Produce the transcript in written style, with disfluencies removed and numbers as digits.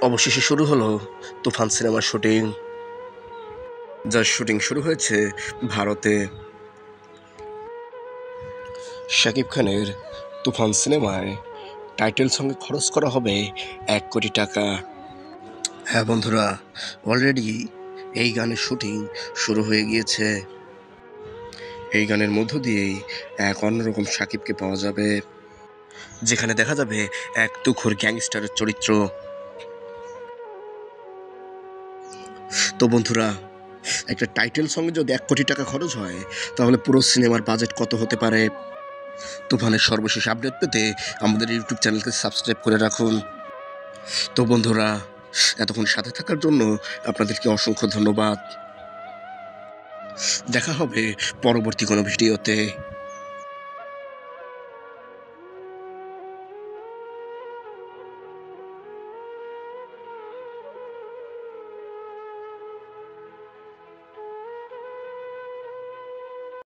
অবশেষে শুরু হলো তুফান সিনেমার শুটিং, যার শুটিং শুরু হয়েছে ভারতে। শাকিব খানের তুফান সিনেমায় টাইটেল সঙ্গে খরচ করা হবে 1 কোটি টাকা। হ্যাঁ বন্ধুরা, অলরেডি এই গানের শুটিং শুরু হয়ে গিয়েছে। এই গানের মধ্য দিয়েই এক অন্যরকম শাকিবকে পাওয়া যাবে, যেখানে দেখা যাবে এক তুখোর গ্যাংস্টারের চরিত্র। তো বন্ধুরা, একটা টাইটেল সঙ্গে যদি 1 কোটি টাকা খরচ হয়, তাহলে পুরো সিনেমার বাজেট কত হতে পারে? তুফানের সর্বশেষ আপডেট পেতে আমাদের ইউটিউব চ্যানেলকে সাবস্ক্রাইব করে রাখুন। তো বন্ধুরা, এতক্ষণ সাথে থাকার জন্য আপনাদেরকে অসংখ্য ধন্যবাদ। দেখা হবে পরবর্তী কোনো ভিডিওতে।